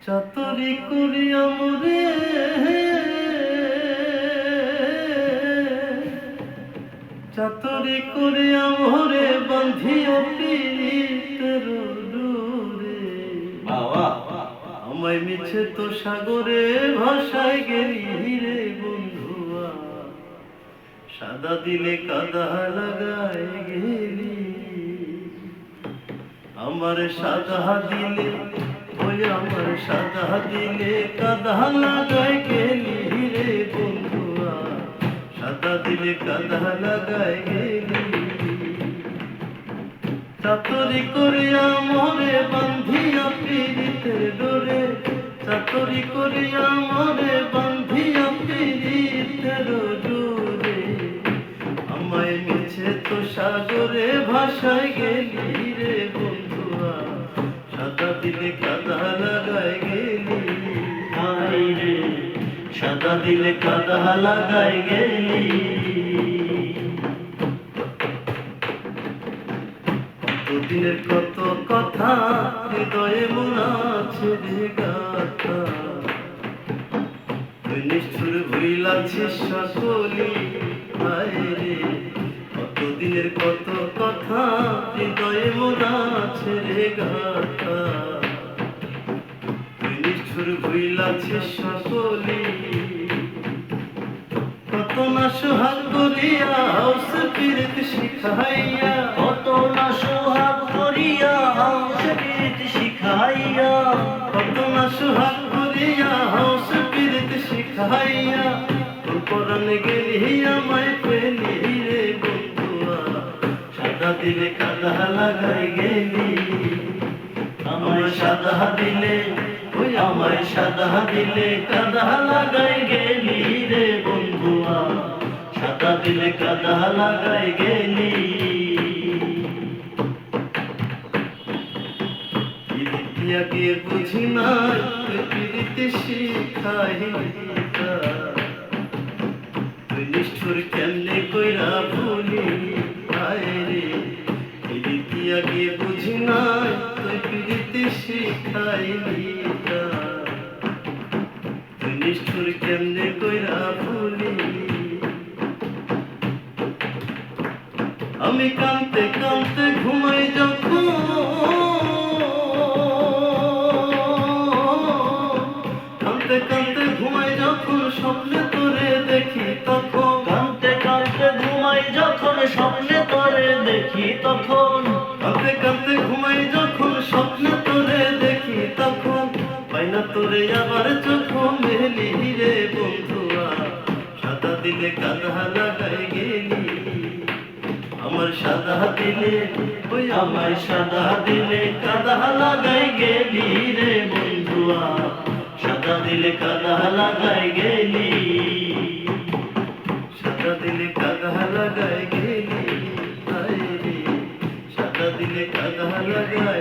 চাতুরি করিয়া মোরে চাতুরি করিয়া মোরে বান্ধিও পীড়িতের ডোরে আমায় মিছে তো সাগরে ভাসায় গেলি রে বন্ধুয়া সাদা দিলে কাদা লাগায় গেলি আমার সাদা দিলে আমার সাদা দিলে কাদা লাগায় গেলি রে বন্ধুয়া সাদা দিলে কাদা লাগায় গেলি চাতুরি করিয়া মোরে বান্ধিয়া পীড়িতের ডোরে চাতুরি করিয়া মোরে বান্ধিয়া পীড়িতের ডোরে আমায় মিছে তো সাগরে ভাসায় গেলি রে বন্ধুয়া সাদা দিলে কাদা লাগায় গেলি হায় রে সাদা দিলে কাদা লাগায় গেলি কতদিনের কত কথা হৃদয়ে মনে আছে রে গাথা তুই নিষ্ঠুর ভুলাছিস সকলি হায় রে কতদিনের কত কথা হৃদয়ে মনে আছে রে গাথা তুই নিষ্ঠুর ভুলাছিস সকলি কত না সোহাগ করিয়া হাউস পীড়িত শিখাইয়া কত না সোহাগ করিয়া হাউস পীড়িত শিখাইয়া কত না সোহাগ করিয়া হাউস পীড়িত শিখাইয়া তোর পরাণে গেলি আমায় পেলি রে বন্ধুয়া সাদা দিলে কাদা লাগাই গেলি আমায় সাদা দিলে ওই আমায় সাদা দিলে কাদা লাগাই গেলি রে বন্ধুয়া সাদা দিলে কাদা লাগাই গেলি পিরিতিয়াকে বুঝি নাই পিরিতে শিখাই তুই নিষ্ঠুর কেমনে কইরা ভুলি হায় রে পিরিতিয়াকে বুঝি নাই তুই পিরিতে শিখাইলি তুই নিষ্ঠুর কেমনে কইরা ভুলি আমি কাঁদতে কাঁদতে ঘুমাই যখন কাঁদতে কাঁদতে ঘুমাই যখন স্বপ্নে তোরে দেখি তখন কাঁদতে কাঁদতে ঘুমাই যখন স্বপ্নে তোরে দেখি তখন কাঁদতে কাঁদতে ঘুমাই যখন স্বপ্নে তোরে দেখি তখন পাই না তোরে আবার চোখ মেলি রে বন্ধুয়া সাদা দিলে কাদা লাগাই গেলি আমার সাদা দিলে ওই আমার সাদা দিলে কাদা লাগাই গেলি রে বন্ধুয়া সাদা দিলে কাদা লাগাই গেলি সাদা দিলে কাদা লাগাই গেলি হায় রে সাদা দিলে কাদা লাগাই